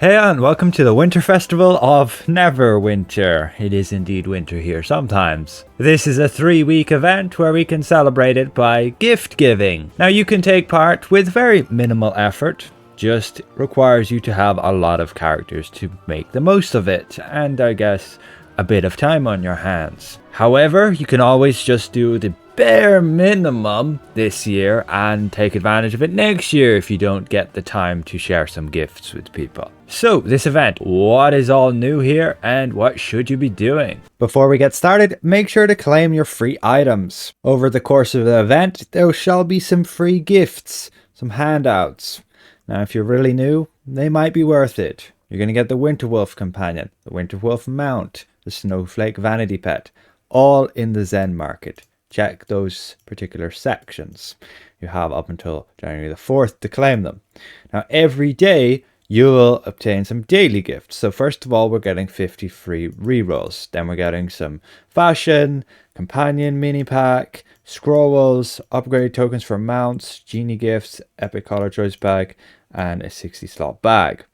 Hey and welcome to the Winter Festival of Neverwinter. It is indeed winter here sometimes. This is a 3-week event where we can celebrate it by gift giving. Now you can take part with very minimal effort. Just requires you to have a lot of characters to make the most of it, and I guess a bit of time on your hands. However, you can always just do the bare minimum this year and take advantage of it next year if you don't get the time to share some gifts with people. So this event, what is all new here and what should you be doing? Before we get started, make sure to claim your free items. Over the course of the event, there shall be some free gifts, some handouts. Now if you're really new, they might be worth it. You're going to get the Winter Wolf companion, the Winter Wolf mount, the Snowflake vanity pet, all in the Zen market. Check those particular sections. You have up until January the 4th to claim them. Now every day you will obtain some daily gifts. So first of all, we're getting 50 free rerolls. Then we're getting some fashion, companion mini pack, scrolls, upgrade tokens for mounts, genie gifts, epic color choice bag, and a 60 slot bag.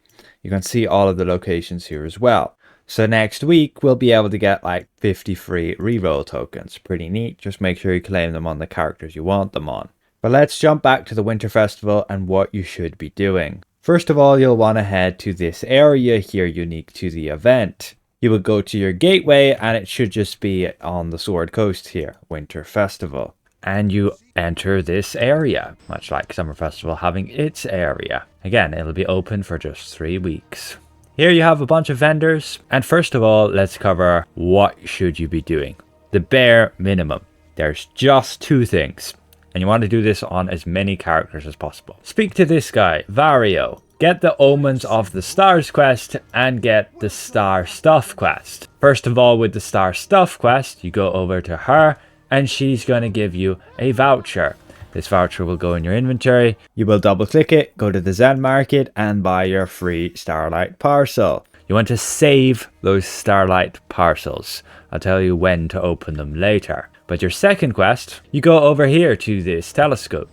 You can see all of the locations here as well. So next week, we'll be able to get like 50 free reroll tokens. Pretty neat. Just make sure you claim them on the characters you want them on. But let's jump back to the Winter Festival and what you should be doing. First of all, you'll want to head to this area here unique to the event. You will go to your gateway and it should just be on the Sword Coast here, Winter Festival. And you enter this area, much like Summer Festival having its area. Again, it'll be open for just 3 weeks. Here you have a bunch of vendors, and first of all, let's cover what should you be doing. The bare minimum. There's just 2 things, and you want to do this on as many characters as possible. Speak to this guy, Vario. Get the Omens of the Stars quest and get the Star Stuff quest. First of all, with the Star Stuff quest, you go over to her, and she's going to give you a voucher. This voucher will go in your inventory. You will double click it, go to the Zen market and buy your free Starlight parcel. You want to save those Starlight parcels. I'll tell you when to open them later. But your second quest, you go over here to this telescope.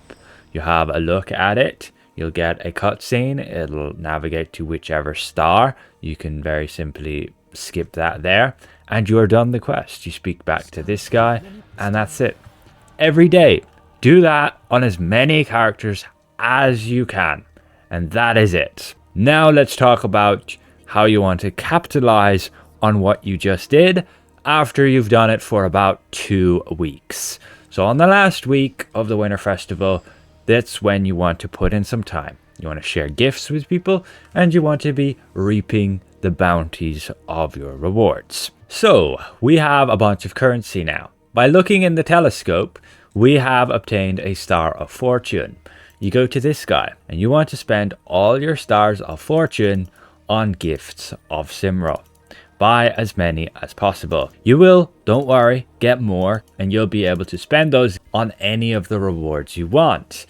You have a look at it. You'll get a cutscene. It'll navigate to whichever star. You can very simply skip that there. And you're done the quest. You speak back to this guy and that's it. Every day. Do that on as many characters as you can. And that is it. Now let's talk about how you want to capitalize on what you just did after you've done it for about 2 weeks. So on the last week of the Winter Festival, that's when you want to put in some time. You want to share gifts with people and you want to be reaping the bounties of your rewards. So we have a bunch of currency now. By looking in the telescope, we have obtained a Star of Fortune. You go to this guy and you want to spend all your Stars of Fortune on gifts of Simral. Buy as many as possible. You will, don't worry, get more and you'll be able to spend those on any of the rewards you want.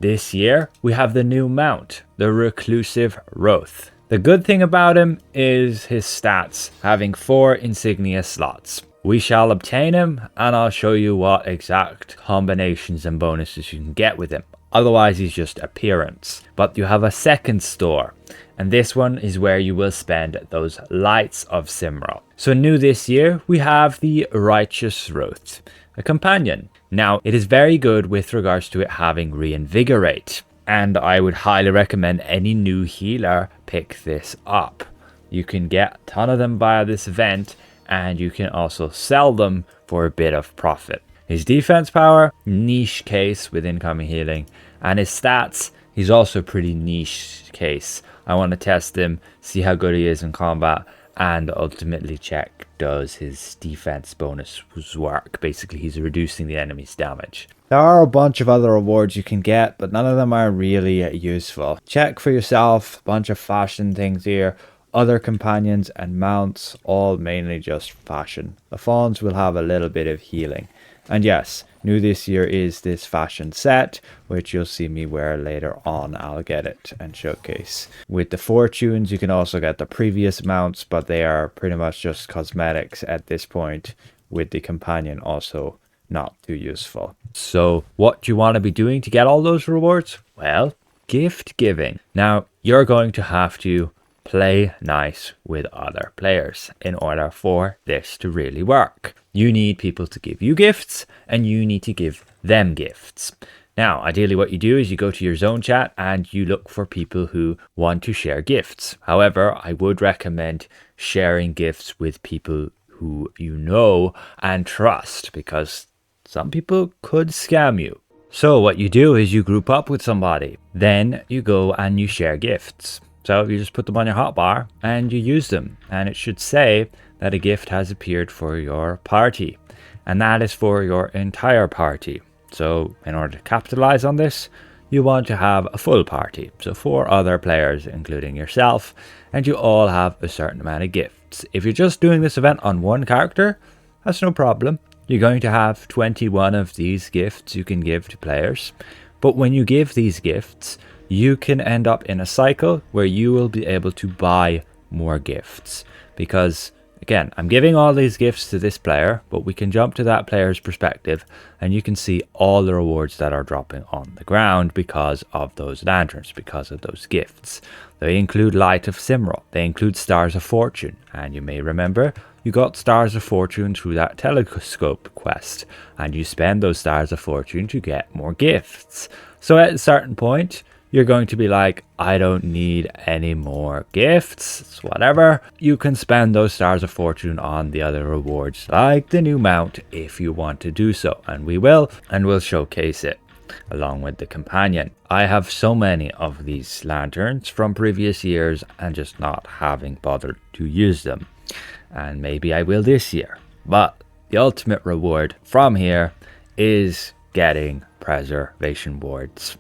This year we have the new mount, the Reclusive Wraith. The good thing about him is his stats, having 4 insignia slots. We shall obtain him and I'll show you what exact combinations and bonuses you can get with him. Otherwise he's just appearance. But you have a second store and this one is where you will spend those lights of Simral. So new this year we have the Righteous Wraith, a companion. Now it is very good with regards to it having reinvigorate. And I would highly recommend any new healer pick this up. You can get a ton of them via this event and you can also sell them for a bit of profit. His defense power, niche case with incoming healing, and his stats, he's also pretty niche case. I want to test him, see how good he is in combat, and ultimately check does his defense bonus work. Basically, he's reducing the enemy's damage. There are a bunch of other rewards you can get, but none of them are really useful. Check for yourself, a bunch of fashion things here. Other companions and mounts, all mainly just fashion. The fawns will have a little bit of healing. And yes, new this year is this fashion set, which you'll see me wear later on. I'll get it and showcase. With the fortunes, you can also get the previous mounts, but they are pretty much just cosmetics at this point, with the companion also not too useful. So what do you want to be doing to get all those rewards? Well, gift giving. Now, you're going to have to play nice with other players in order for this to really work. You need people to give you gifts, and you need to give them gifts. Now, ideally what you do is you go to your zone chat and you look for people who want to share gifts. However, I would recommend sharing gifts with people who you know and trust, because some people could scam you. So what you do is you group up with somebody, then you go and you share gifts. So you just put them on your hotbar and you use them, and it should say that a gift has appeared for your party, and that is for your entire party. So in order to capitalize on this, you want to have a full party, so 4 other players including yourself, and you all have a certain amount of gifts. If you're just doing this event on one character, that's no problem. You're going to have 21 of these gifts you can give to players. But when you give these gifts, you can end up in a cycle where you will be able to buy more gifts. Because, again, I'm giving all these gifts to this player, but we can jump to that player's perspective and you can see all the rewards that are dropping on the ground because of those lanterns, because of those gifts. They include Light of Simral, they include Stars of Fortune, and you may remember you got Stars of Fortune through that telescope quest, and you spend those Stars of Fortune to get more gifts. So at a certain point, you're going to be like, I don't need any more gifts, it's whatever. You can spend those Stars of Fortune on the other rewards, like the new mount, if you want to do so, and we will, and we'll showcase it along with the companion. I have so many of these lanterns from previous years and just not having bothered to use them. And maybe I will this year. But the ultimate reward from here is getting preservation wards.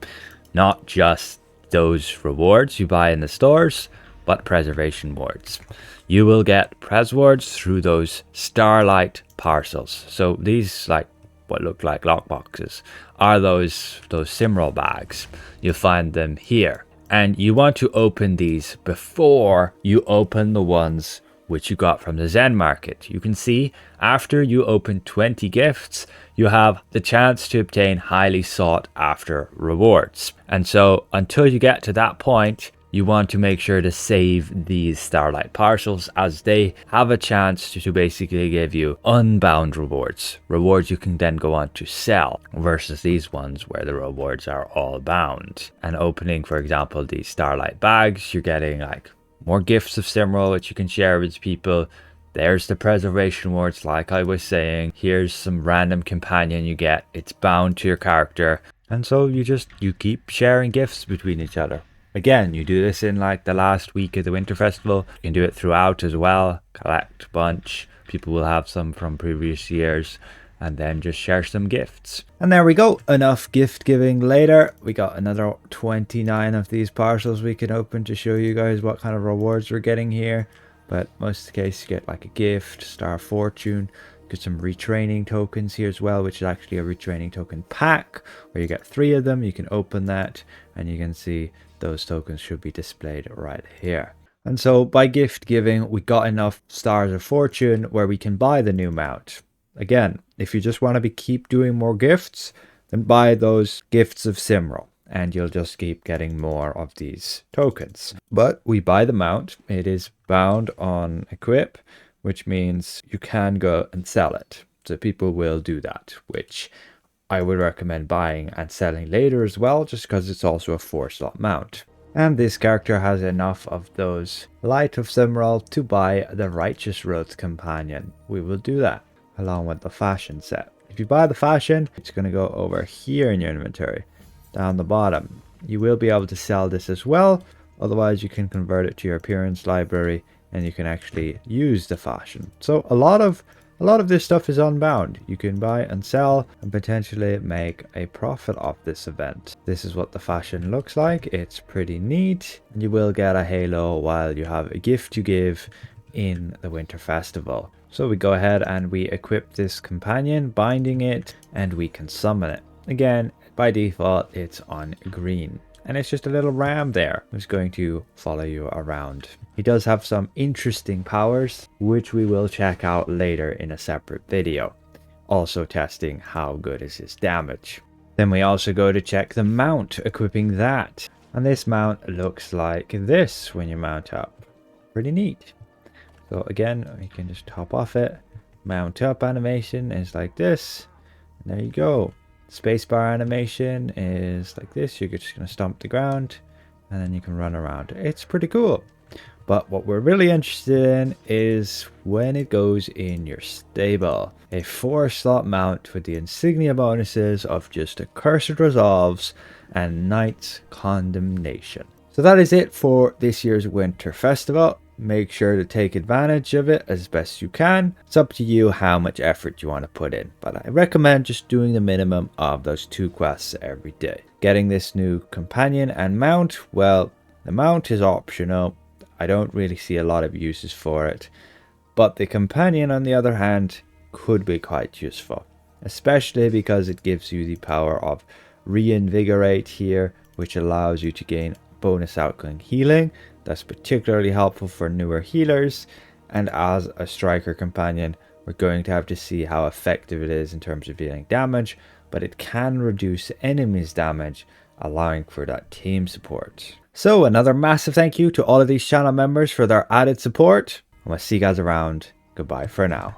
Not just those rewards you buy in the stores, but preservation wards. You will get pres wards through those starlight parcels. So these, like what look like lockboxes, are those Simral bags. You'll find them here. And you want to open these before you open the ones which you got from the Zen market. You can see after you open 20 gifts, you have the chance to obtain highly sought after rewards. And so until you get to that point, you want to make sure to save these starlight parcels, as they have a chance to basically give you unbound rewards. Rewards you can then go on to sell, versus these ones where the rewards are all bound. And opening, for example, these starlight bags, you're getting like more gifts of Simral, which you can share with people. There's the preservation wards, like I was saying. Here's some random companion you get. It's bound to your character. And so you keep sharing gifts between each other. Again, you do this in like the last week of the Winter Festival. You can do it throughout as well. Collect a bunch. People will have some from previous years. And then just share some gifts. And there we go. Enough gift giving later. We got another 29 of these parcels we can open to show you guys what kind of rewards we're getting here. But most of the case, you get like a gift, Star of Fortune. Get some retraining tokens here as well, which is actually a retraining token pack where you get 3 of them. You can open that and you can see those tokens should be displayed right here. And so by gift giving, we got enough Stars of Fortune where we can buy the new mount. Again, if you just want to keep doing more gifts, then buy those gifts of Simral and you'll just keep getting more of these tokens. But we buy the mount. It is bound on equip, which means you can go and sell it. So people will do that, which I would recommend buying and selling later as well, just because it's also a 4-slot mount. And this character has enough of those Light of Simral to buy the Righteous Road companion. We will do that along with the fashion set. If you buy the fashion, it's going to go over here in your inventory, down the bottom. You will be able to sell this as well. Otherwise, you can convert it to your appearance library and you can actually use the fashion. So a lot of this stuff is unbound. You can buy and sell and potentially make a profit off this event. This is what the fashion looks like. It's pretty neat. And you will get a halo while you have a gift to give in the Winter Festival. So we go ahead and we equip this companion, binding it, and we can summon it. Again, by default, it's on green. And it's just a little ram there who's going to follow you around. He does have some interesting powers, which we will check out later in a separate video. Also testing how good is his damage. Then we also go to check the mount, equipping that. And this mount looks like this when you mount up. pretty neat. So again, you can just hop off it. Mount up animation is like this. And there you go. Spacebar animation is like this. You're just going to stomp the ground and then you can run around. It's pretty cool. But what we're really interested in is when it goes in your stable. A 4-slot mount with the insignia bonuses of just Accursed Resolves and Knight's Condemnation. So that is it for this year's Winter Festival. Make sure to take advantage of it as best you can. It's up to you how much effort you want to put in, but I recommend just doing the minimum of those 2 quests every day. Getting this new companion and mount, well, the mount is optional. I don't really see a lot of uses for it, but the companion on the other hand could be quite useful, especially because it gives you the power of Reinvigorate here, which allows you to gain bonus outgoing healing. That's particularly helpful for newer healers, and as a striker companion we're going to have to see how effective it is in terms of dealing damage, but it can reduce enemies' damage, allowing for that team support. So another massive thank you to all of these channel members for their added support, and we'll see you guys around. Goodbye for now.